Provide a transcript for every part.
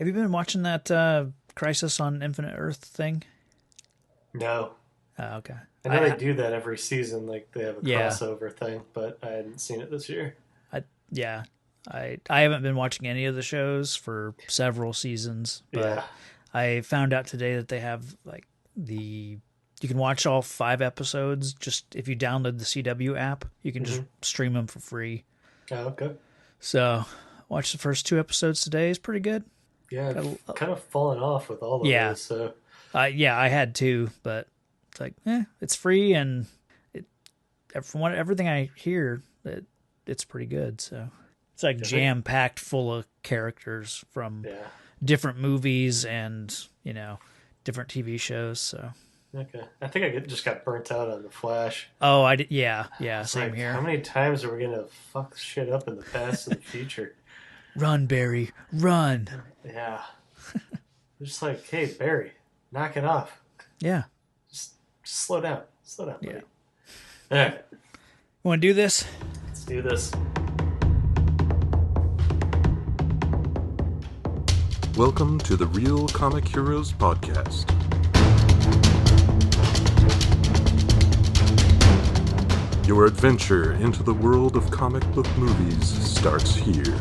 Have you been watching that Crisis on Infinite Earth thing? No. Okay. I know they do that every season, like they have a Yeah, crossover thing, but I hadn't seen it this year. I yeah, I haven't been watching any of the shows for several seasons, but Yeah. I found out today that they have like the you can watch all 5 episodes just if you download the CW app. You can just hmm stream them for free. Oh, okay. So, watch the first 2 episodes today. It's pretty good. Yeah, Got I've kind of fallen off with all of yeah, those, so yeah, I had to, but it's like, it's free, and it from what everything I hear, it's pretty good. So it's like I think, jam packed full of characters from yeah. different movies and different TV shows. So Okay. I think just got burnt out on The Flash. oh, I did, yeah, It's same like, how here. many times are we going to fuck shit up in the past and the future? Run, Barry, run. Yeah. Just like, hey, Barry, knock it off. Yeah, Just slow down. Slow down, yeah. buddy. All right. Want to do this? Let's do this. Welcome to the Real Comic Heroes Podcast. Your adventure into the world of comic book movies starts here.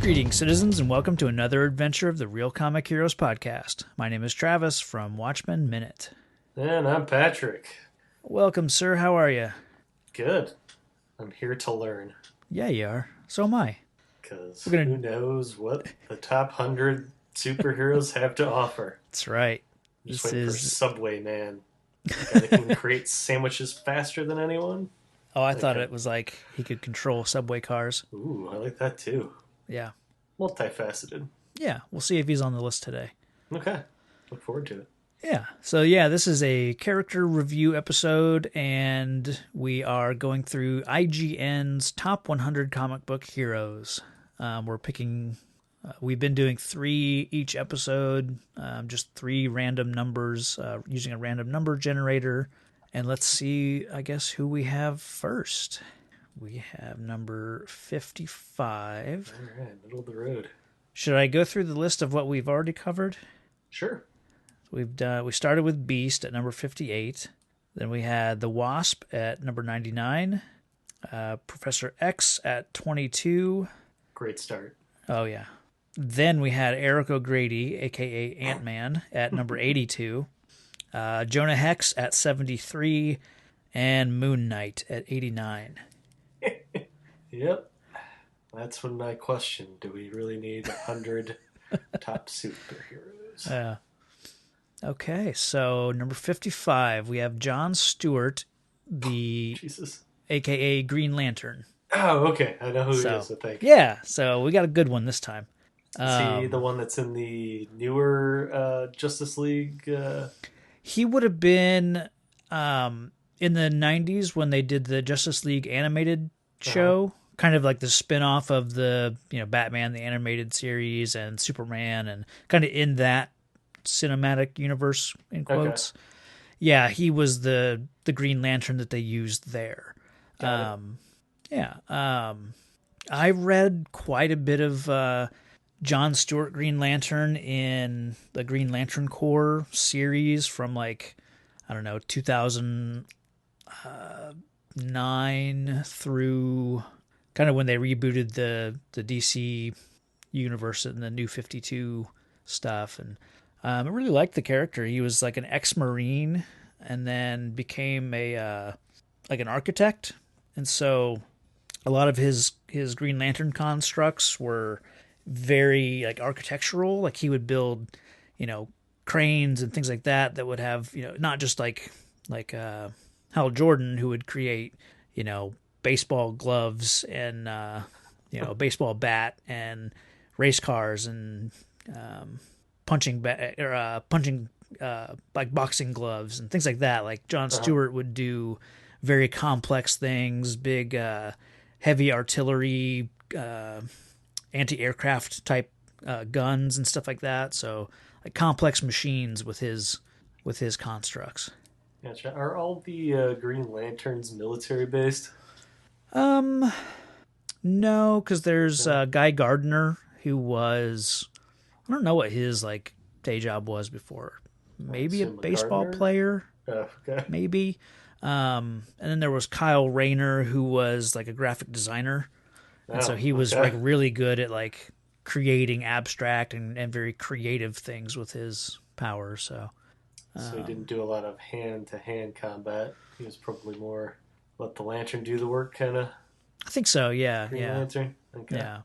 Greetings, citizens, and welcome to another adventure of the Real Comic Heroes Podcast. My name is Travis from Watchmen Minute. And I'm Patrick. Welcome, sir. How are you? Good. I'm here to learn. Yeah, you are. So am I. Because We're gonna- who knows what the top 100 superheroes have to offer. That's right. Just This waiting for is. Subway Man. The guy that can create sandwiches faster than anyone. Oh, I thought Okay. it was like he could control subway cars. Ooh, I like that too. Yeah. Multifaceted. Yeah, we'll see if he's on the list today. Okay. Look forward to it. Yeah. So, yeah, this is a character review episode, and we are going through IGN's top 100 comic book heroes. We're picking, we've been doing 3 each episode, just 3 random numbers, using a random number generator. And let's see, I guess, who we have first. We have number 55. All right, middle of the road. Should I go through the list of what we've already covered? Sure. We started with Beast at number 58. Then we had the Wasp at number 99. Professor X at 22. Great start. Oh, yeah. Then we had Eric O'Grady, a.k.a. Ant-Man, at number 82. Jonah Hex at 73. And Moon Knight at 89. Yep. That's when I question, do we really need 100 top superheroes? Okay, so number 55, we have John Stewart, the Jesus. a.k.a. Green Lantern. Oh, okay. I know who he So, is, I think. yeah, so we got a good one this time. Is he the one that's in the newer Justice League? He would have been in the 90s when they did the Justice League animated show, kind of like the spin-off of the Batman, the animated series, and Superman, and kind of in that cinematic universe, in quotes. Okay. Yeah, he was the Green Lantern that they used there. Got it. Yeah. I read quite a bit of John Stewart Green Lantern in the Green Lantern Corps series from 2009 through kind of when they rebooted the DC universe and the New 52 stuff. And I really liked the character. He was like an ex-Marine and then became an architect. And so a lot of his Green Lantern constructs were very architectural. Like he would build, cranes and things like that would have, not just like Hal Jordan, who would create, baseball gloves and a baseball bat and race cars and punching like boxing gloves and things like that. Like John Stewart would do very complex things, big heavy artillery, anti-aircraft type guns and stuff like that. So like complex machines with his constructs. Gotcha. Are all the Green Lanterns military based? No, because there's No? Guy Gardner, who was, I don't know what his like day job was before. I Maybe a assume a baseball gardener. player, Okay. maybe. And then there was Kyle Rayner, who was like a graphic designer, and so Oh, he was like okay. really good at like creating abstract and very creative things with his power. So So he didn't do a lot of hand-to-hand combat. He was probably more let the lantern do the work kind of I think so. Yeah, Green yeah, Lantern. Okay. yeah.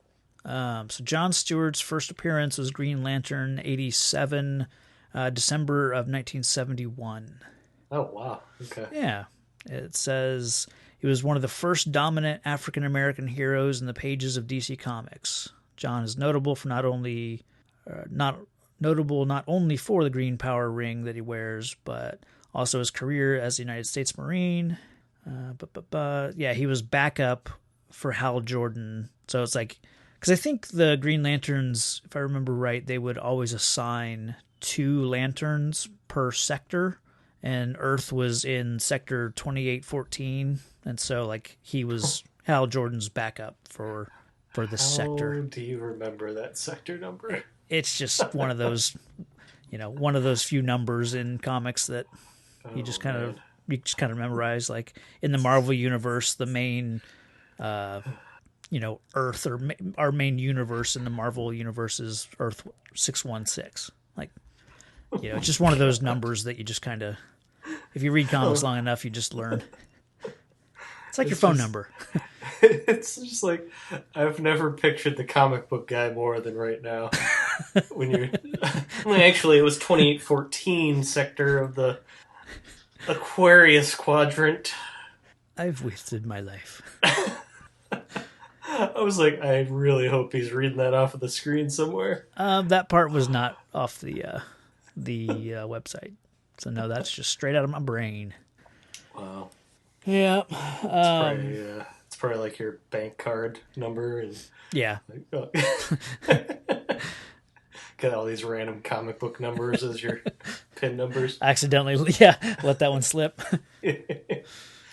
So John Stewart's first appearance was Green Lantern '87, December of 1971. Oh wow. Okay. Yeah, it says he was one of the first dominant African American heroes in the pages of DC Comics. John is notable for not only for the green power ring that he wears, but also his career as a United States Marine. Yeah, he was backup for Hal Jordan. So it's like, because I think the Green Lanterns, if I remember right, they would always assign 2 lanterns per sector, and Earth was in sector 2814, and so like he was Hal Jordan's backup for this sector. How do you remember that sector number? It's just one of those, one of those few numbers in comics that you Oh just kind of man. you just kind of memorize. Like in the Marvel universe, the main Earth, or our main universe in the Marvel universe is Earth 616. Like, it's just one of those numbers that you just kind of, if you read comics long enough, you just learn. It's like your It's phone just number. it's just like I've never pictured the comic book guy more than right now. When you're well, actually it was 2814 sector of the Aquarius quadrant. I've wasted my life. I was like, I really hope he's reading that off of the screen somewhere. That part was not off the website, so no, that's just straight out of my brain. Wow. Yeah. It's probably like your bank card number and Yeah. like, got all these random comic book numbers as your pin numbers. Accidentally, yeah, let that one slip.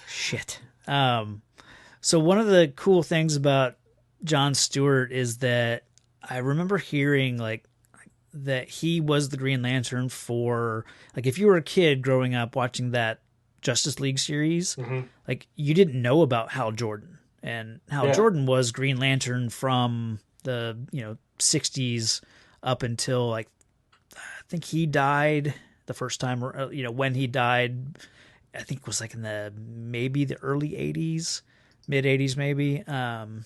Shit. So one of the cool things about John Stewart is that I remember hearing like that he was the Green Lantern for, like, if you were a kid growing up watching that Justice League series, Mm-hmm. like you didn't know about Hal Jordan, and Hal Yeah. Jordan was Green Lantern from the 60s up until like I think he died the first time, when he died, I think it was like in the early 80s, mid 80s maybe, and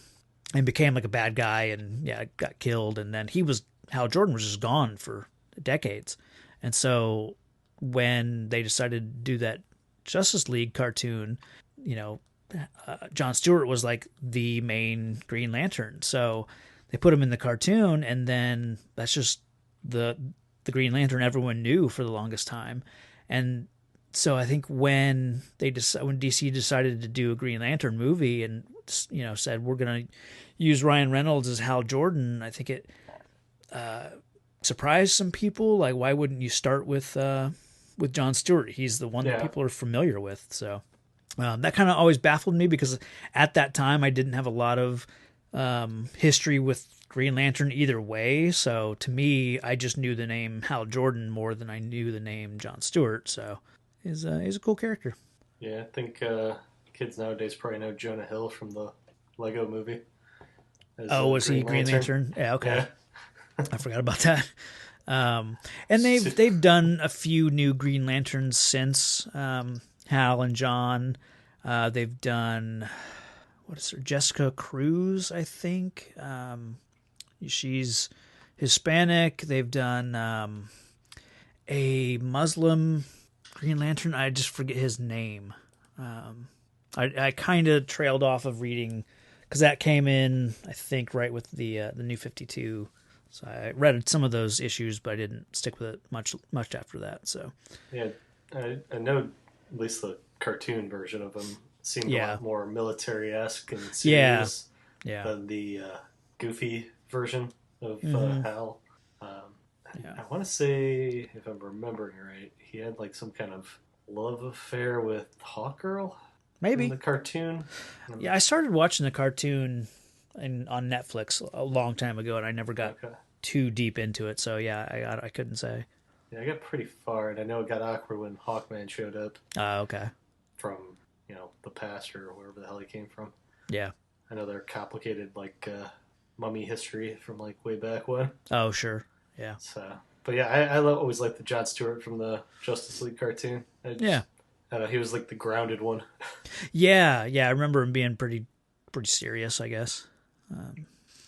became like a bad guy and got killed. And then Hal Jordan was just gone for decades. And so when they decided to do that Justice League cartoon, John Stewart was like the main Green Lantern. So they put him in the cartoon, and then that's just the Green Lantern everyone knew for the longest time. And so I think when DC decided to do a Green Lantern movie and said we're going to use Ryan Reynolds as Hal Jordan, I think it surprised some people. Like, why wouldn't you start with John Stewart? He's the one that people are familiar with. So that kind of always baffled me, because at that time I didn't have a lot of history with Green Lantern either way. So to me, I just knew the name Hal Jordan more than I knew the name John Stewart. So he's a cool character. Yeah, I think kids nowadays probably know Jonah Hill from the Lego movie. Was he Green Lantern? Yeah, okay. Yeah. I forgot about that. And they've done a few new Green Lanterns since, Hal and John. They've done, what is her, Jessica Cruz, I think. She's Hispanic. They've done a Muslim Green Lantern. I just forget his name. I kind of trailed off of reading, because that came in, I think, right with the New 52. So I read some of those issues, but I didn't stick with it much after that. So yeah, I know at least the cartoon version of him seemed a lot more military-esque and serious than the goofy version of Hal. I want to say, if I'm remembering right, he had like some kind of love affair with Hawkgirl. Maybe in the cartoon. Yeah, I started watching the cartoon on Netflix a long time ago, and I never got too deep into it. So yeah, I couldn't say. Yeah, I got pretty far, and I know it got awkward when Hawkman showed up. Okay. From the past or wherever the hell he came from. Yeah. I know they're complicated, like mummy history from like way back when. Oh sure. Yeah. So, but yeah, I always liked the John Stewart from the Justice League cartoon. Yeah. I don't know, he was like the grounded one. Yeah. I remember him being pretty serious, I guess.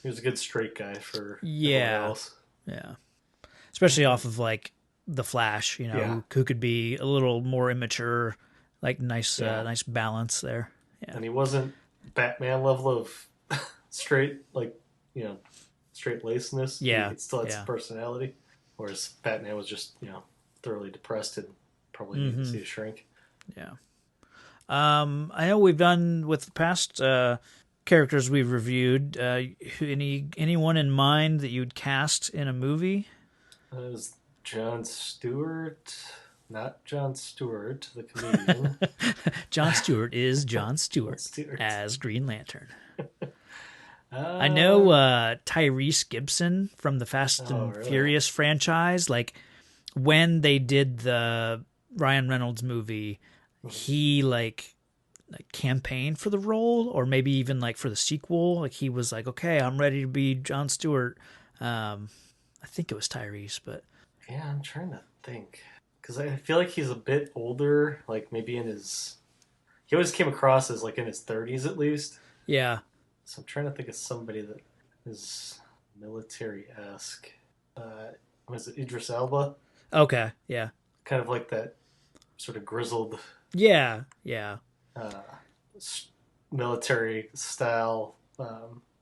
He was a good straight guy for everyone else. Yeah. Especially off of like the Flash, who could be a little more immature, like nice balance there. Yeah. And he wasn't Batman level of straight, like, straight lacedness. Yeah. He still had some personality. Whereas Batman was just, thoroughly depressed and probably needed to see a shrink. Yeah. I know we've done with the past characters we've reviewed. Anyone in mind that you'd cast in a movie? It was Jon Stewart, not Jon Stewart, the comedian. Jon Stewart is Jon Stewart as Green Lantern. I know Tyrese Gibson from the Fast and Furious franchise. Like when they did the Ryan Reynolds movie, he like campaigned for the role, or maybe even like for the sequel. Like he was like, "Okay, I'm ready to be Jon Stewart." I think it was Tyrese, but yeah, I'm trying to think because I feel like he's a bit older. Like maybe he always came across as like in his 30s at least. Yeah. So I'm trying to think of somebody that is military-esque. Was it Idris Elba? Okay, yeah. Kind of like that sort of grizzled... Yeah. Military style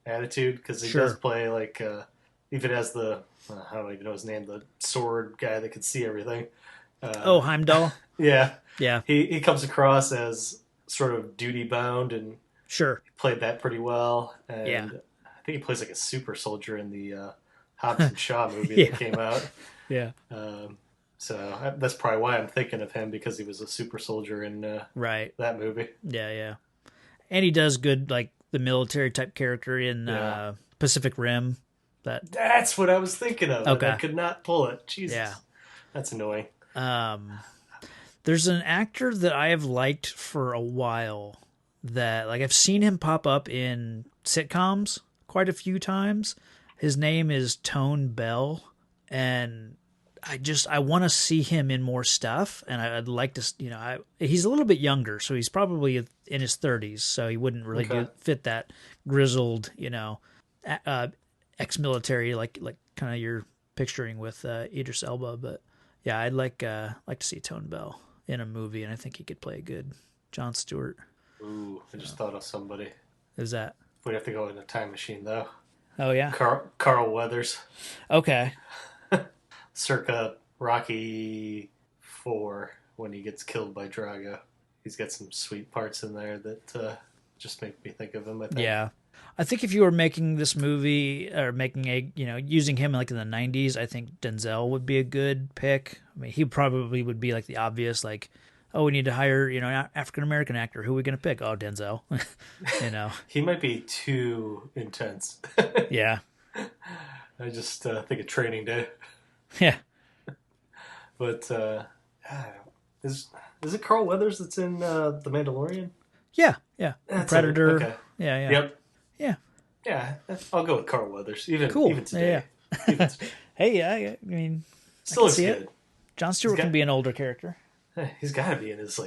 attitude, because he does play like... even as the... I don't even know his name, the sword guy that could see everything. Heimdall? Yeah. Yeah. He comes across as sort of duty-bound and... Sure. He played that pretty well. And I think he plays like a super soldier in the Hobbs and Shaw movie that came out. Yeah. So that's probably why I'm thinking of him, because he was a super soldier in that movie. Yeah. And he does good, like, the military type character in Pacific Rim. That's what I was thinking of. Okay. I could not pull it. Jesus. Yeah. That's annoying. There's an actor that I have liked for a while that, like, I've seen him pop up in sitcoms quite a few times. His name is Tone Bell, and I want to see him in more stuff, and I'd like to, he's a little bit younger, so he's probably in his 30s, so he wouldn't really fit that grizzled, ex-military, like kind of you're picturing with Idris Elba. But yeah, I'd like to see Tone Bell in a movie, and I think he could play a good Jon Stewart. Ooh, I just thought of somebody. Who's that? We'd have to go in a time machine, though. Oh, yeah? Carl Weathers. Okay. Circa Rocky 4, when he gets killed by Drago. He's got some sweet parts in there that just make me think of him, I think. Yeah. I think if you were making this movie, or making using him like in the 90s, I think Denzel would be a good pick. I mean, he probably would be like the obvious, like, oh, we need to hire, an African-American actor. Who are we going to pick? Oh, Denzel. He might be too intense. Yeah. I just think of Training Day. Yeah. But is it Carl Weathers that's in The Mandalorian? Yeah. Predator. Okay. Yeah. Yep. Yeah. Yeah, I'll go with Carl Weathers. Even today. Yeah. Even today. Hey, I mean, still looks good. Jon Stewart can be an older character. He's got to be in his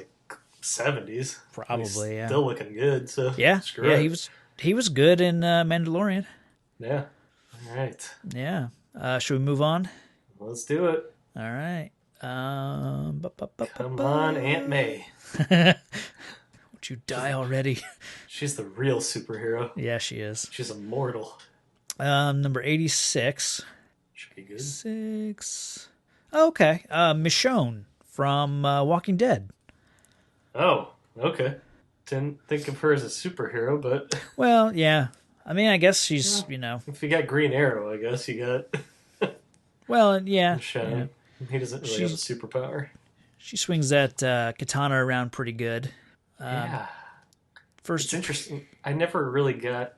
70s. Probably, yeah. Still looking good. So yeah. He was good in Mandalorian. Yeah. All right. Yeah. Should we move on? Let's do it. All right. Come on, Aunt May. Won't you die already? She's the real superhero. Yeah, she is. She's immortal. Number 86. Should be good. 6. Okay. Michonne from Walking Dead. Oh, okay. Didn't think of her as a superhero, but... Well, yeah. I mean, I guess she's, If you got Green Arrow, I guess you got... Well, yeah. Michonne. Yeah. He doesn't really have a superpower. She swings that katana around pretty good. Yeah. It's interesting. I never really got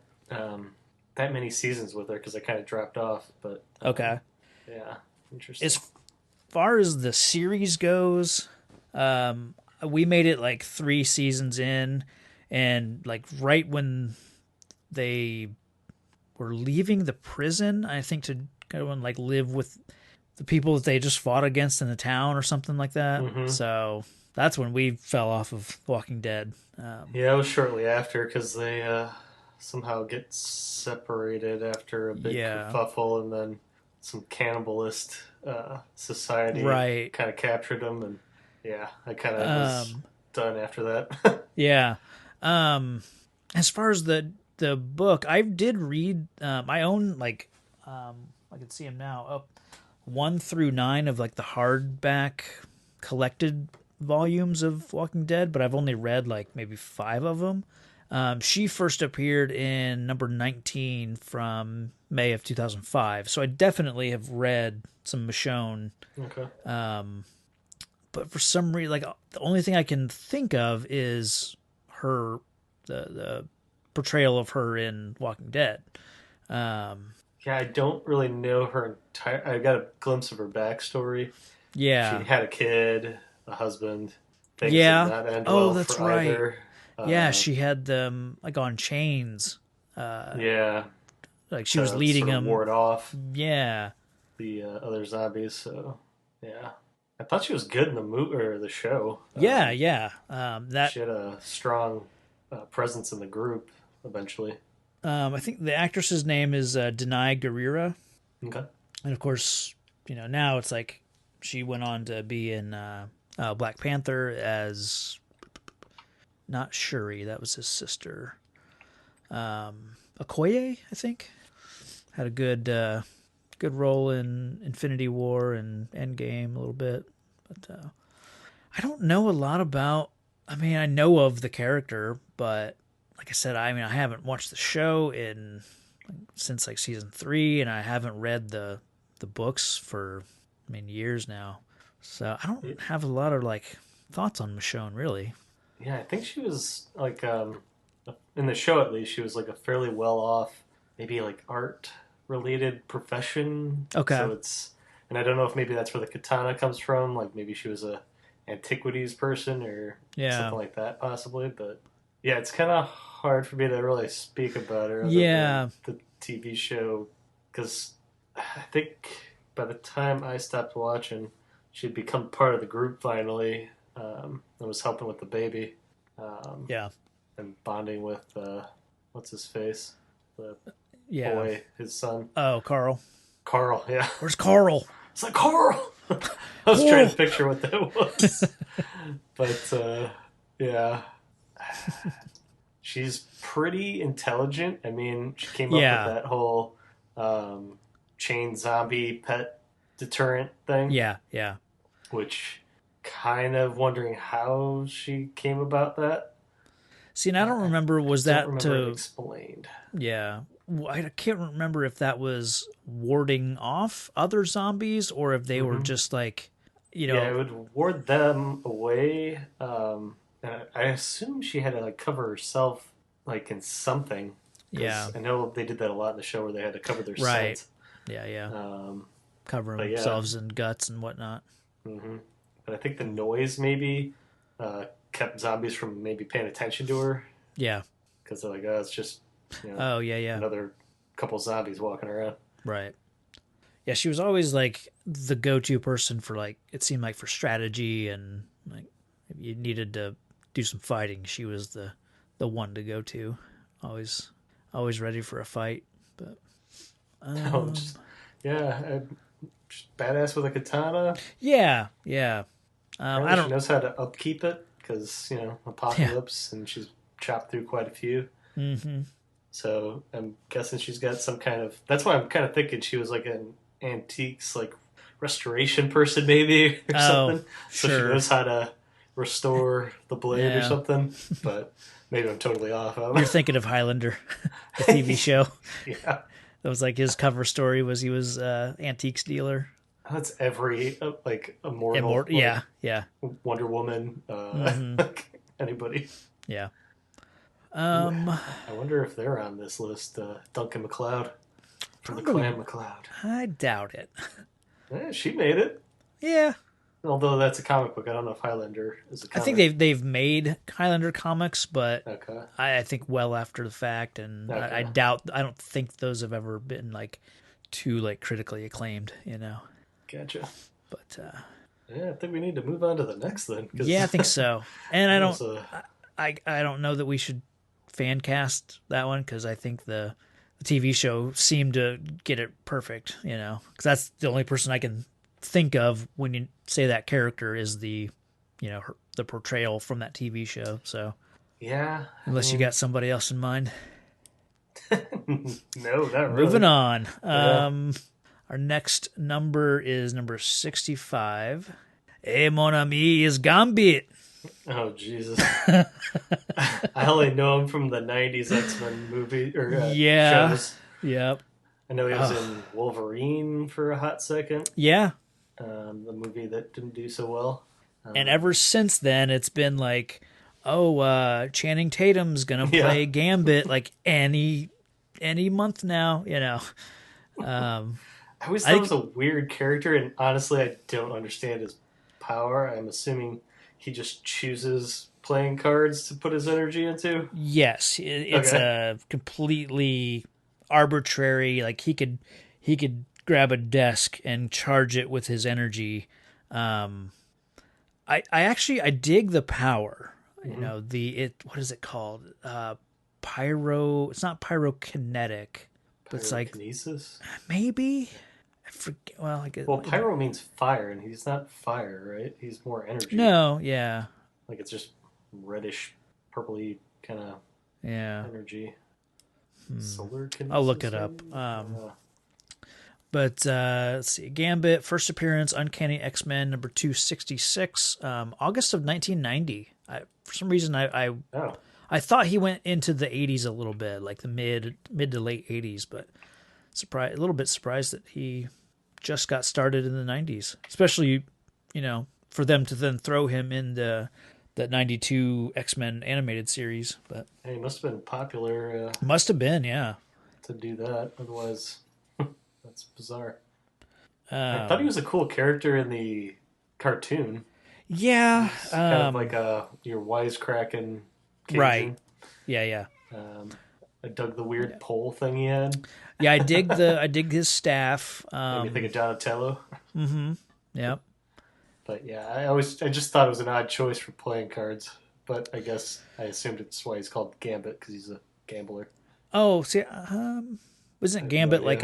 that many seasons with her because I kind of dropped off. But Okay. yeah, interesting. As far as the series goes, we made it like 3 seasons in, and like right when they were leaving the prison, I think, to go and like live with the people that they just fought against in the town or something like that. Mm-hmm. So that's when we fell off of Walking Dead. Yeah, it was shortly after because they somehow get separated after a big Yeah. kerfuffle, and then some cannibalist society Right. kind of captured them, and yeah, I kind of was done after that. Yeah. As far as the book, I did read. I own like I can see them now up 1 through 9 of like the hardback collected volumes of Walking Dead, but I've only read like maybe 5 of them. She first appeared in number 19 from May of 2005, so I definitely have read some Michonne. Okay. But for some reason, like the only thing I can think of is her the portrayal of her in Walking Dead. Yeah, I don't really know her entire. I got a glimpse of her backstory. Yeah. She had a kid, a husband. Things did Yeah. not end Oh, well that's for right. either. Yeah, she had them like on chains. Yeah, Like she was leading sort of them. ward off Yeah. the other zombies. So yeah, I thought she was good in the movie or the show. Yeah, yeah. That She had a strong presence in the group eventually. I think the actress's name is Denai Guerrera, Okay. and of course, now it's like she went on to be in Black Panther as not Shuri, that was his sister. Okoye, I think, had a good role in Infinity War and Endgame a little bit, but I don't know a lot about. I mean, I know of the character, but like I said, I haven't watched the show since like season 3, and I haven't read the books for years now, so I don't have a lot of like thoughts on Michonne really. Yeah, I think she was like in the show at least she was like a fairly well off, maybe like art related profession. Okay. So and I don't know if maybe that's where the katana comes from. Like maybe she was a antiquities person or something like that possibly. But yeah, it's kind of hard for me to really speak about her. Other than the TV show, because I think by the time I stopped watching, she'd become part of the group finally. And was helping with the baby. And bonding with what's his face, the boy, his son. Oh, Carl. Carl, yeah. Where's Carl? It's like Carl. I was trying to picture what that was, but yeah, she's pretty intelligent. I mean, she came up with that whole chain zombie pet deterrent thing. Yeah, yeah. Which kind of wondering how she came about that. See, and I don't remember, was that to explained? Yeah. I can't remember if that was warding off other zombies or if they were just like, Yeah, it would ward them away. And I assume she had to like cover herself like in something. Yeah. I know they did that a lot in the show where they had to cover their scent. Yeah, yeah. Cover themselves in guts and whatnot. Mm-hmm. But I think the noise maybe kept zombies from maybe paying attention to her. Yeah. Because they're like, oh, it's just another couple zombies walking around. Right. Yeah, she was always like the go-to person for like, it seemed like for strategy and like if you needed to do some fighting, she was the one to go to. Always ready for a fight. But just badass with a katana. Yeah, yeah. I don't. She knows how to upkeep it because apocalypse, and she's chopped through quite a few. Mm-hmm. So I'm guessing she's got some kind of. That's why I'm kind of thinking she was like an antiques like restoration person maybe or something. So she knows how to restore the blade or something. But maybe I'm totally off. You're thinking of Highlander, the TV show. Yeah. That was like his cover story was he was antiques dealer. That's every like immortal. Yeah, yeah. Wonder Woman. Anybody. Yeah. I wonder if they're on this list. Duncan MacLeod from the Probably. Clan MacLeod. I doubt it. She made it. Yeah. Although that's a comic book, I don't know if Highlander is a I comic. think they've made Highlander comics, but Okay. I think well after the fact, and Okay. I doubt. I don't think those have ever been like too like critically acclaimed. Gotcha. But Yeah, I think we need to move on to the next then. yeah, I think so. And I I don't know that we should fan cast that one because I think the TV show seemed to get it perfect. Because that's the only person I can think of when you say that character is the the portrayal from that TV show. So yeah. unless you got somebody else in mind. No, not really. Moving on. Yeah. Our next number is number 65. Hey, mon ami, is Gambit. Oh, Jesus. I only know him from the 90s X-Men movie or shows. Yep. I know he was in Wolverine for a hot second. Yeah. The movie that didn't do so well. And ever since then, it's been like, Channing Tatum's going to play Gambit like any month now, I always thought it was a weird character, and honestly, I don't understand his power. I'm assuming he just chooses playing cards to put his energy into. Yes, it's a completely arbitrary. Like he could grab a desk and charge it with his energy. I dig the power. Mm-hmm. What is it called? Pyro. It's not pyrokinetic, but it's like Pyrokinesis? maybe. I forget. Well, I guess. Well, pyro means fire, and he's not fire, right? He's more energy. No, yeah. Like it's just reddish, purpley kind of energy. Solar kinesis. I'll look it up. But let's see. Gambit, first appearance, Uncanny X-Men, number 266, August of 1990. For some reason, I thought he went into the 80s a little bit, like the mid to late 80s, but a little bit surprised that he just got started in the 90s, especially, for them to then throw him in that 92 X-Men animated series. But he must have been popular. Must have been, yeah. To do that, otherwise, that's bizarre. I thought he was a cool character in the cartoon. Yeah, kind of like your wisecracking Cajun. Right. Yeah. I dug the weird pole thing he had. Yeah, I dig his staff. Made me think of Donatello. Mm-hmm. Yep. But yeah, I just thought it was an odd choice for playing cards. But I guess I assumed it's why he's called Gambit because he's a gambler. Oh, see, wasn't Gambit like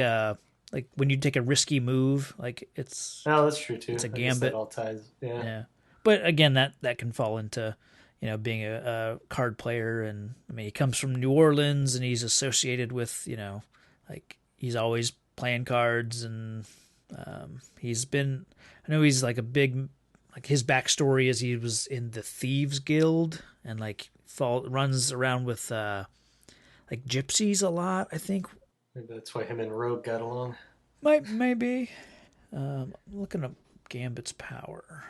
when you take a risky move? Like it's. No, that's true too. It's a I Gambit. That all ties. Yeah. But again, that can fall into being a card player, and I mean he comes from New Orleans and he's associated with like he's always playing cards, and he's been. I know he's like a big. Like his backstory is he was in the Thieves Guild and like runs around with like gypsies a lot. I think maybe that's why him and Rogue got along. Maybe. Looking up Gambit's power.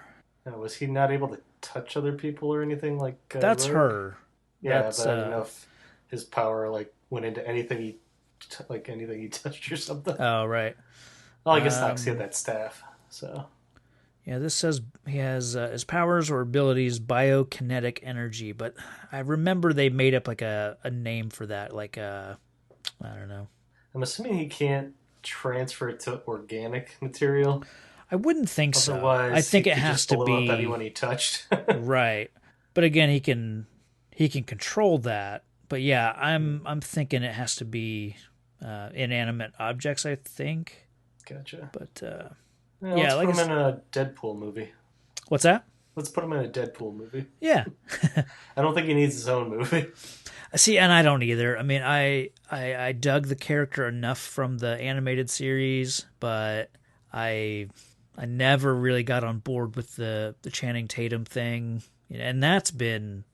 Now, was he not able to touch other people or anything like? That's Rogue? her. Yeah, that's, but I don't know if his power like went into anything he touched or something. Oh right. Well, I guess not. 'Cause he had that staff, so. Yeah, this says he has his powers or abilities, biokinetic energy, but I remember they made up like a name for that, like I don't know. I'm assuming he can't transfer it to organic material. I wouldn't think Otherwise, so. I think he it has just to blow be up anyone he touched. Right, but again, he can control that. But yeah, I'm thinking it has to be inanimate objects. I think. Gotcha. But. Let's put him in a Deadpool movie. What's that? Let's put him in a Deadpool movie. Yeah. I don't think he needs his own movie. See, and I don't either. I mean, I dug the character enough from the animated series, but I never really got on board with the Channing Tatum thing. And that's been,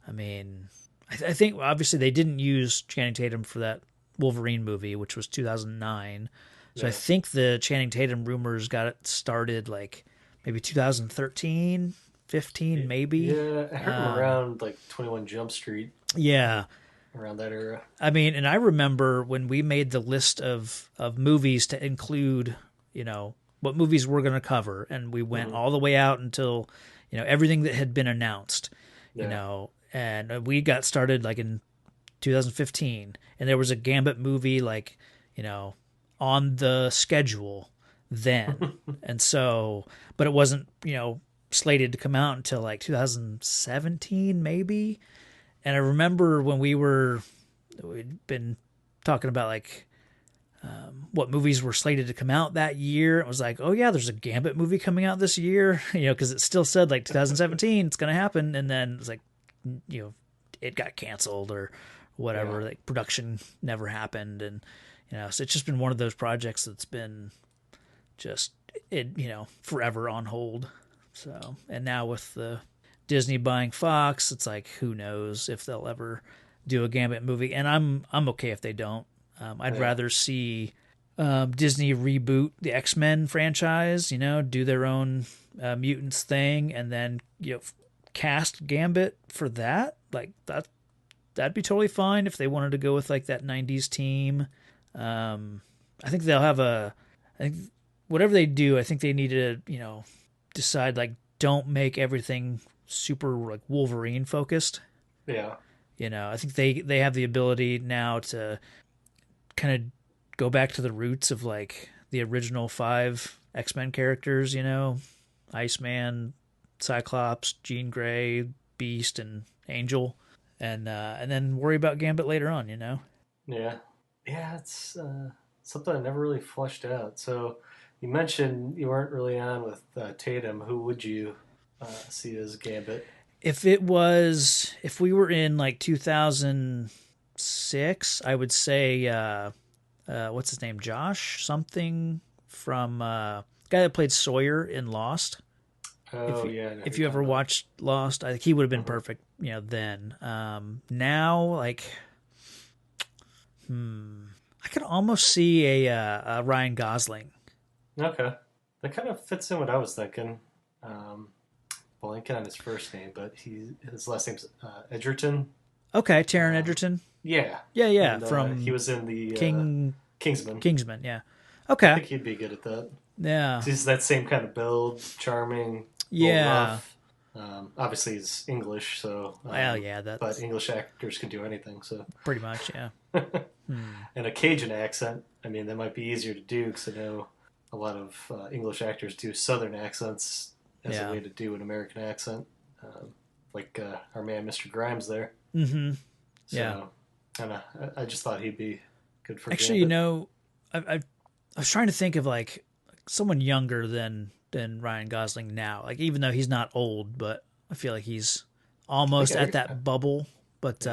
I mean, I think obviously they didn't use Channing Tatum for that Wolverine movie, which was 2009. So I think the Channing Tatum rumors got it started like maybe 2013, 15, maybe. Yeah, I heard him around like 21 Jump Street. Yeah. around that era. I mean, and I remember when we made the list of movies to include, what movies we're going to cover, and we went all the way out until, everything that had been announced, and we got started like in 2015, and there was a Gambit movie like, on the schedule then. And so, but it wasn't, slated to come out until like 2017 maybe. And I remember when we'd been talking about like what movies were slated to come out that year. It was like, oh yeah, there's a Gambit movie coming out this year, because it still said like 2017 it's going to happen. And then it's like, it got canceled or whatever, like production never happened. And, so it's just been one of those projects that's been just, forever on hold. So, and now with the Disney buying Fox, it's like, who knows if they'll ever do a Gambit movie. And I'm okay if they don't. I'd rather see Disney reboot the X-Men franchise, do their own mutants thing, and then cast Gambit for that. Like that'd be totally fine if they wanted to go with like that 90s team. I think they'll have I think whatever they do, I think they need to, decide like don't make everything super like Wolverine focused. Yeah. I think they have the ability now to kind of go back to the roots of like the original 5 X-Men characters, Iceman, Cyclops, Jean Grey, Beast, and Angel, and then worry about Gambit later on, Yeah. Yeah, it's something I never really fleshed out. So you mentioned you weren't really on with Tatum. Who would you see as Gambit? If we were in like 2006, I would say, what's his name? Josh something from guy that played Sawyer in Lost. Oh, If you ever watched Lost, I think he would have been perfect, then. Now, like, I could almost see a Ryan Gosling. Okay. That kind of fits in what I was thinking. Blanking on his first name, but his last name's Edgerton. Okay, Taron Egerton. Yeah. Yeah. And, from he was in the Kingsman. Kingsman, yeah. Okay. I think he'd be good at that. Yeah. He's that same kind of build, charming. Yeah. Rough. Obviously, he's English, so. Well, yeah, that's. But English actors can do anything, so. Pretty much, yeah. And a Cajun accent, I mean, that might be easier to do because I know a lot of English actors do Southern accents as a way to do an American accent, like our man Mr. Grimes there. Mm-hmm. So, yeah. I just thought he'd be good for. Actually, Gambit. I was trying to think of like someone younger than Ryan Gosling now. Like even though he's not old, but I feel like he's almost at that bubble. But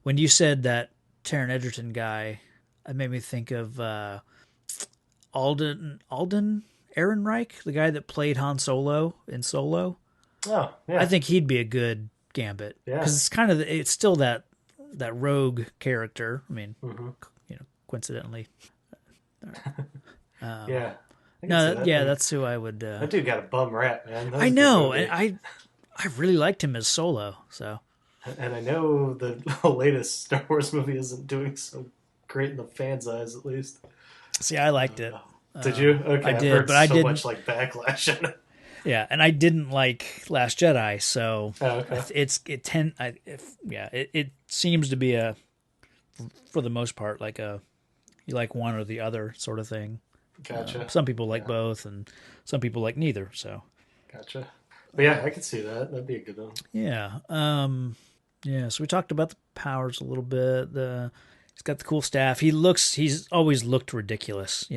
when you said that Taron Egerton guy, it made me think of Alden Ehrenreich, the guy that played Han Solo in Solo. Oh, yeah. I think he'd be a good Gambit because it's kind of it's still that rogue character. I mean, coincidentally. Yeah. That's who I would. That dude got a bum rap, man. I know, and I really liked him as Solo. So. And I know the latest Star Wars movie isn't doing so great in the fans' eyes, at least. See, I liked it. Did you? Okay, I did, but I didn't. Much like backlash on it. Yeah, and I didn't like Last Jedi, so it seems to be for the most part, like you like one or the other sort of thing. Gotcha. Some people like both, and some people like neither. So. Gotcha. But yeah, I could see that. That'd be a good one. Yeah. So we talked about the powers a little bit. He's got the cool staff. He's always looked ridiculous,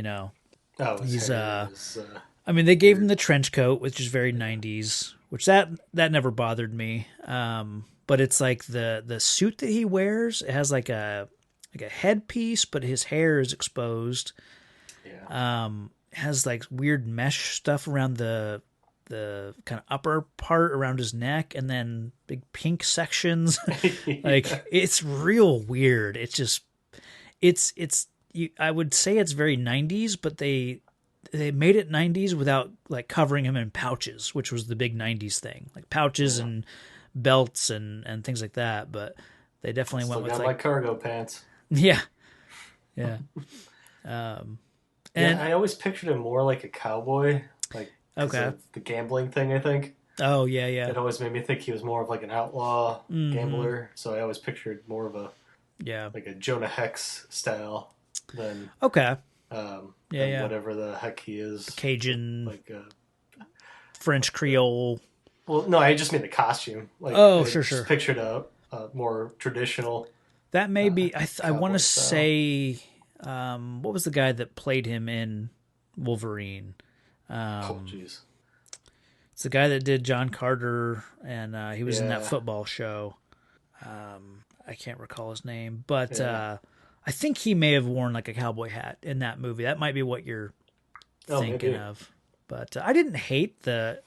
Oh, he's I mean, they gave him the trench coat, which is very 90s, which that never bothered me. But it's like the suit that he wears, it has like a headpiece, but his hair is exposed. Yeah. It has like weird mesh stuff around the kind of upper part around his neck, and then big pink sections. Like it's real weird. It's just I would say it's very 90s, but they made it 90s without like covering him in pouches, which was the big 90s thing, like pouches and belts and things like that. But They definitely Still went with got my cargo pants. Yeah, yeah. And I always pictured him more like a cowboy, like because okay. of the gambling thing. I think Oh yeah, yeah. it always made me think he was more of like an outlaw Mm-hmm. gambler. So I always pictured more of a Yeah. like a Jonah Hex style than Okay. Yeah, than yeah. whatever the heck he is. Cajun, Like French Creole. well, no, I just mean the costume. Like Oh, I sure, just sure. pictured a more traditional That may be. I want to cowboy style. say, what was the guy that played him in Wolverine? Oh, Um, jeez. it's the guy that did John Carter, and he was in that Yeah, football show. I can't recall his name, but yeah. I think he may have worn like a cowboy hat in that movie. That might be what you're Oh, thinking maybe. of. But I didn't hate the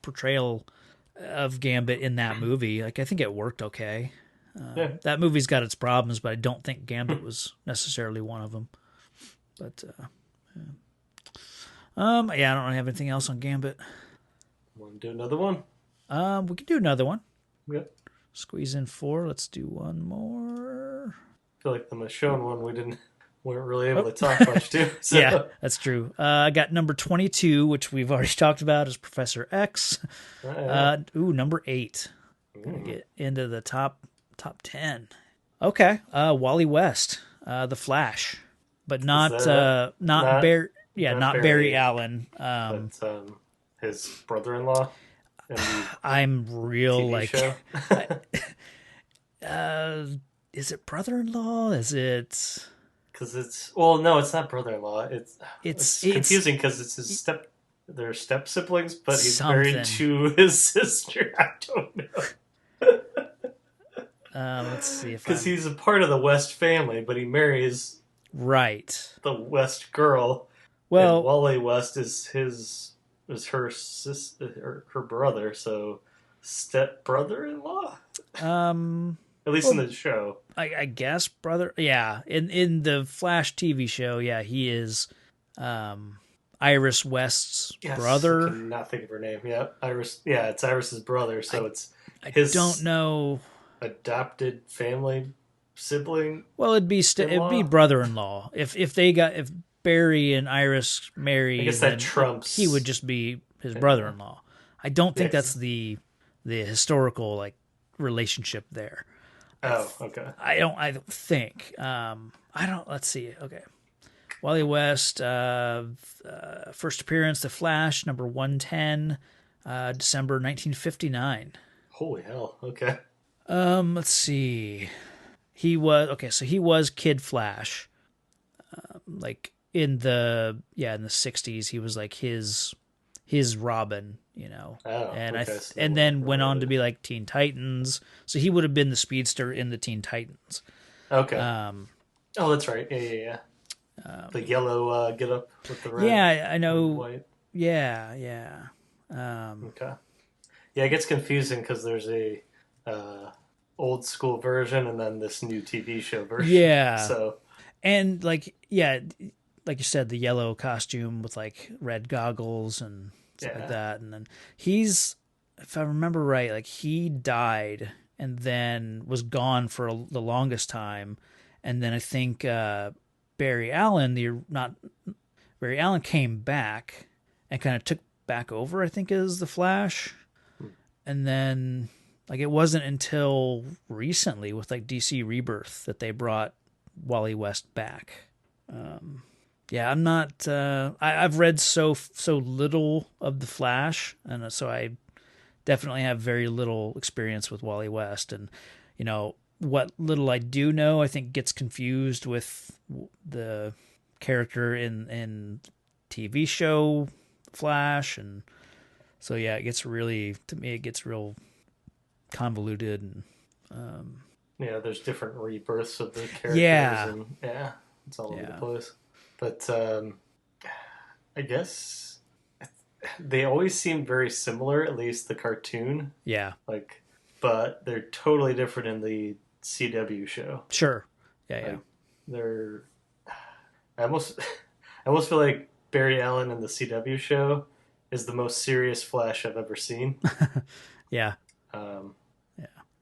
portrayal of Gambit in that movie. Like I think it worked okay. Yeah. That movie's got its problems, but I don't think Gambit was necessarily one of them. But yeah, I don't have anything else on Gambit. Want to do another one? We can do another one. Yep. Squeeze in 4. Let's do one more. I feel like the Michonne one weren't really able Oh. to talk much to. So. Yeah, that's true. I got number 22, which we've already talked about, is Professor X. Number 8. Gonna get into the top 10. Okay, Wally West, The Flash, but not Barry. Yeah, not Barry Allen. But his brother-in-law in the I'm real TV like. show. Is it brother-in-law? Is it? Because no, it's not brother-in-law. It's confusing because it's they're step siblings, but he's married to his sister. I don't know. Let's see if because he's a part of the West family, but he marries right the West girl. Well, and Wally West is her sister, her brother, so step brother-in-law. At least in the show, I guess brother. Yeah, in the Flash TV show, yeah, he is Iris West's brother. I cannot think of her name. Yeah, Iris. Yeah, it's Iris's brother. So I don't know. Adopted family sibling. Well, it'd be brother-in-law. If Barry and Iris marry, I guess that trumps. He would just be his brother-in-law. I don't think that's the historical like relationship there. Oh, okay. I don't think. Let's see. Okay. Wally West, first appearance, The Flash, number 110, December 1959. Holy hell. Okay. Let's see. He was Kid Flash. Like in the 60s, he was like his Robin, you know. Oh, and okay. And then went on to be like Teen Titans. So he would have been the speedster in the Teen Titans. Okay. Oh, that's right. Yeah. The yellow get up with the red. Yeah, I know. White. Yeah. Okay. Yeah, it gets confusing because there's a old school version and then this new TV show version. Yeah. So. And like you said, the yellow costume with like red goggles and stuff like that. And then he's, if I remember right, like he died and then was gone for the longest time. And then I think Barry Allen came back and kind of took back over, I think, as the Flash. And then like it wasn't until recently with like DC Rebirth that they brought Wally West back. Yeah, I'm not. I've read so little of the Flash, and so I definitely have very little experience with Wally West. And you know what little I do know, I think gets confused with the character in TV show Flash, and so yeah, it gets real convoluted and. Yeah, there's different rebirths of the characters. Yeah. And it's all over the place. But I guess they always seem very similar, at least the cartoon. Yeah. But they're totally different in the CW show. Sure. Yeah. They're. I almost feel like Barry Allen in the CW show is the most serious Flash I've ever seen. Yeah.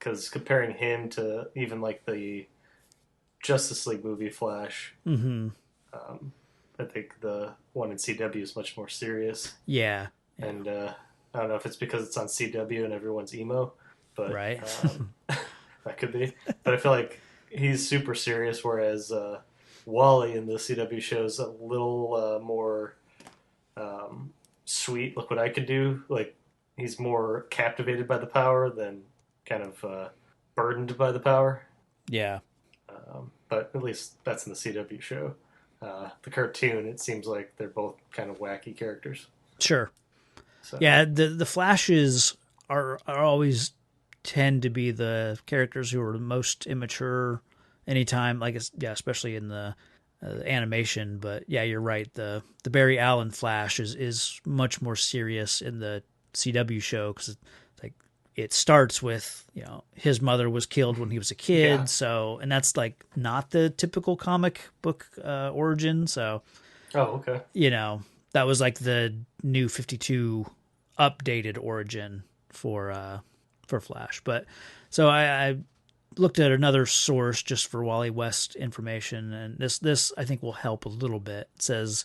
because comparing him to even like the Justice League movie Flash, I think the one in CW is much more serious. Yeah. And I don't know if it's because it's on CW and everyone's emo, but right. That could be. But I feel like he's super serious, whereas Wally in the CW show is a little more sweet. Look what I could do. Like he's more captivated by the power than kind of burdened by the power. Yeah. But at least that's in the CW show. The cartoon, it seems like they're both kind of wacky characters. Sure. So. Yeah, the Flashes are always tend to be the characters who are the most immature anytime, like especially in the animation. But yeah, you're right. The Barry Allen Flash is much more serious in the CW show because like it starts with his mother was killed when he was a kid, so and that's like not the typical comic book origin. So okay, that was like the New 52 updated origin for Flash. But so I looked at another source just for Wally West information, and this I think will help a little bit. It says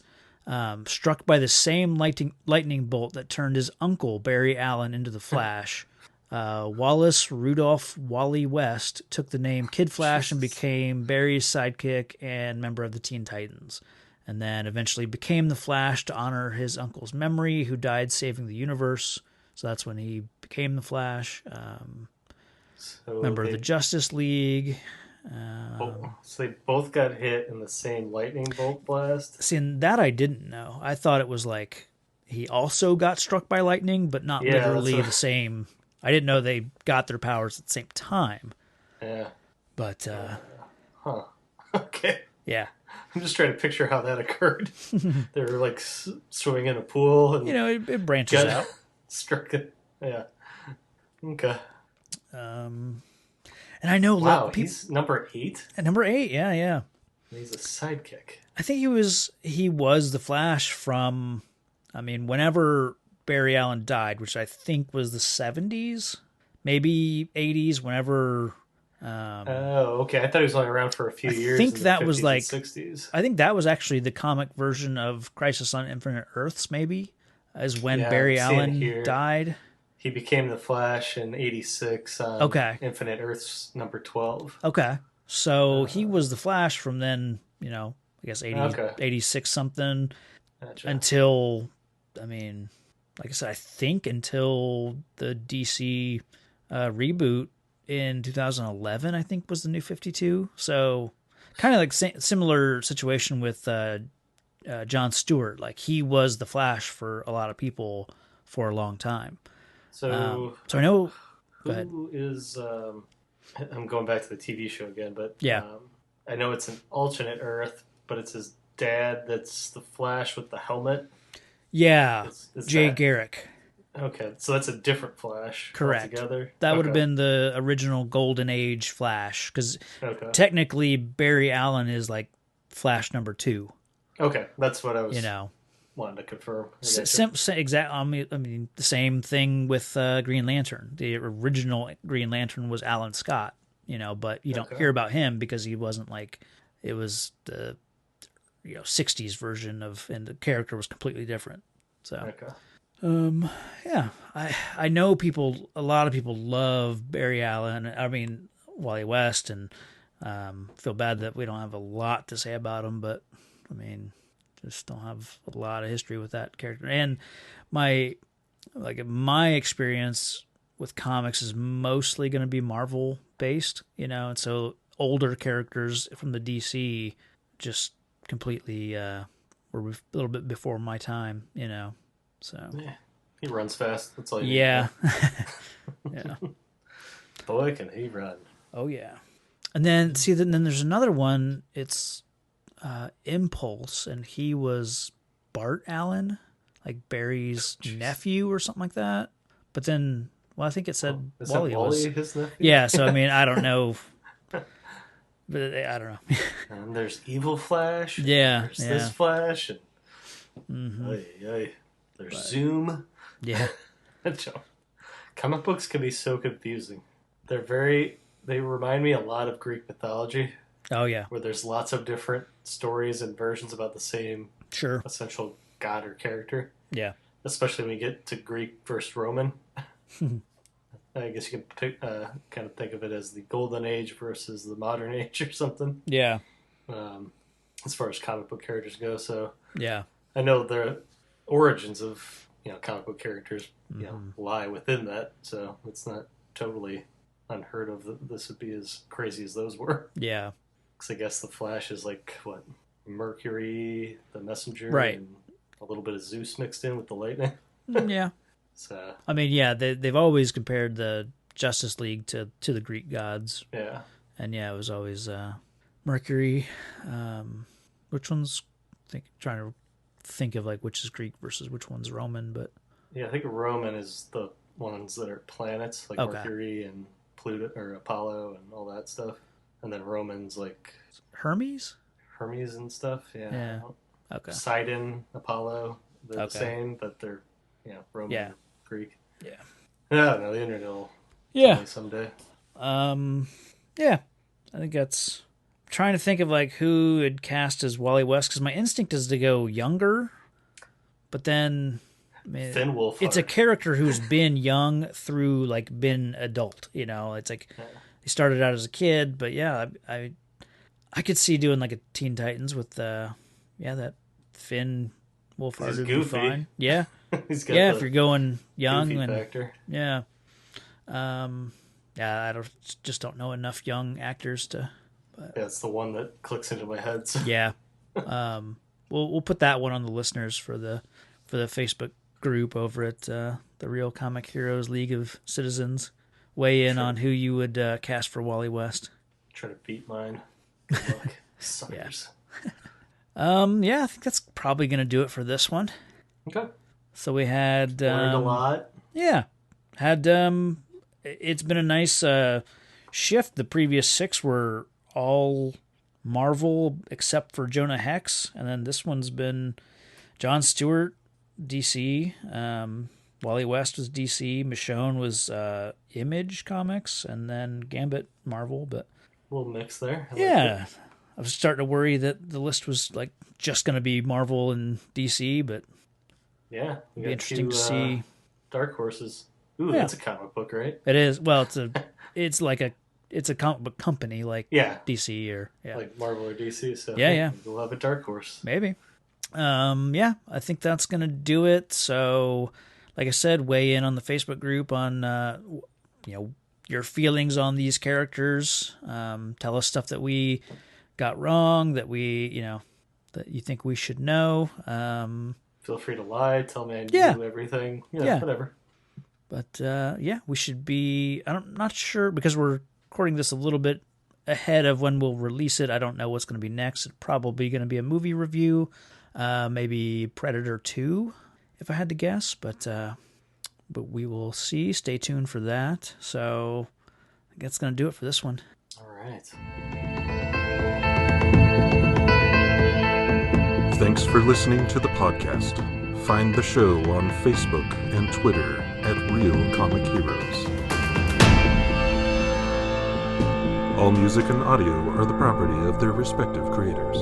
struck by the same lightning bolt that turned his uncle Barry Allen into the Flash. Wallace Rudolph Wally West took the name Kid Flash and became Barry's sidekick and member of the Teen Titans, and then eventually became the Flash to honor his uncle's memory, who died saving the universe. So that's when he became the Flash. Member of the Justice League. So they both got hit in the same lightning bolt blast? See, and that I didn't know. I thought it was like he also got struck by lightning, but not literally the same. I didn't know they got their powers at the same time. Yeah. But, okay. Yeah. I'm just trying to picture how that occurred. They were like swimming in a pool. And it branches out. Struck it. Yeah. Okay. And I know he's number 8? At number 8, yeah. He's a sidekick. I think he was the Flash from, whenever Barry Allen died, which I think was the 70s, maybe 80s, whenever... okay. I thought he was only around for a few years. I think that was like 60s. I think that was actually the comic version of Crisis on Infinite Earths, maybe, is when Barry Allen died. He became the Flash in 86 on Infinite Earths number 12. Okay. So he was the Flash from then, I guess 86 something until, like I said, I think until the DC reboot in 2011, I think was the New 52. So kind of like similar situation with John Stewart. Like he was the Flash for a lot of people for a long time. So I know who is I'm going back to the TV show again, but yeah, I know it's an alternate Earth, but it's his dad that's the Flash with the helmet. Yeah, Jay Garrick. Okay, so that's a different Flash. Correct. Altogether. That would have been the original Golden Age Flash, because technically Barry Allen is like Flash number 2. Okay, that's what I was wanting to confirm. The same thing with Green Lantern. The original Green Lantern was Alan Scott, but you don't hear about him because he wasn't it was the 60s version and the character was completely different. So yeah, I know a lot of people love Barry Allen. Wally West, and feel bad that we don't have a lot to say about him, but just don't have a lot of history with that character. And my experience with comics is mostly going to be Marvel based, and so older characters from the DC just completely were a little bit before my time, So yeah, he runs fast. That's all you need. Yeah. Boy, can he run! Oh yeah. And then then there's another one. It's Impulse, and he was Bart Allen, like Barry's nephew or something like that. But then, I think it said Wally was his nephew. Yeah, so I don't know, but I don't know. And there's Evil Flash. Yeah, there's this Flash, and there's Zoom. Yeah. Comic books can be so confusing. They remind me a lot of Greek mythology. Oh, yeah. Where there's lots of different stories and versions about the same essential god or character. Yeah. Especially when you get to Greek versus Roman. I guess you can kind of think of it as the Golden Age versus the Modern Age or something. Yeah. As far as comic book characters go. So yeah, I know the origins of comic book characters lie within that. So it's not totally unheard of that this would be as crazy as those were. Yeah. Because I guess the Flash is like, what, Mercury, the Messenger, right, and a little bit of Zeus mixed in with the lightning. Yeah. So I mean, yeah, they've always compared the Justice League to the Greek gods. Yeah. And yeah, it was always Mercury. Which one's trying to think of like which is Greek versus which one's Roman, but yeah, I think Roman is the ones that are planets like Mercury and Pluto or Apollo and all that stuff, and then Roman's like Hermes and stuff. Yeah. Okay. Poseidon, Apollo, they're the same, but they're Roman, Greek. Yeah. I don't know. The internet will tell me someday. Yeah, I think that's. Trying to think of like who had cast as Wally West, because my instinct is to go younger, but then Finn Wolfhard. It's a character who's been young through like been adult. It's like he started out as a kid, but yeah, I could see doing like a Teen Titans with that Finn Wolfhard would be fine. Yeah, He's got if you're going young and factor. Yeah, I don't know enough young actors to. But yeah, it's the one that clicks into my head. So. Yeah, we'll put that one on the listeners for the Facebook group over at the Real Comic Heroes League of Citizens. Weigh in on who you would cast for Wally West. Try to beat mine. Good luck, suckers. Yeah, I think that's probably going to do it for this one. Okay. So we had learned a lot. Yeah, had it's been a nice shift. The previous 6 were all Marvel except for Jonah Hex, and then this one's been John Stewart, DC, Wally West was DC, Michonne was Image Comics, and then Gambit Marvel. But a little mix there. I was starting to worry that the list was like just going to be Marvel and DC, but yeah, it'd be interesting to see. Dark Horses. Ooh, that's a comic book, right? It is. Well, it's a comic book company like DC or like Marvel or DC. So we'll have a Dark Horse. Maybe. I think that's gonna do it. So, like I said, weigh in on the Facebook group on your feelings on these characters. Tell us stuff that we got wrong, that we that you think we should know. Feel free to lie. Tell me I knew everything. Whatever. But we should be. I'm not sure because we're recording this a little bit ahead of when we'll release it. I don't know what's going to be next. It's probably going to be a movie review, maybe Predator 2, if I had to guess. But we will see. Stay tuned for that. So I think that's going to do it for this one. All right. Thanks for listening to the podcast. Find the show on Facebook and Twitter at Real Comic Heroes. All music and audio are the property of their respective creators.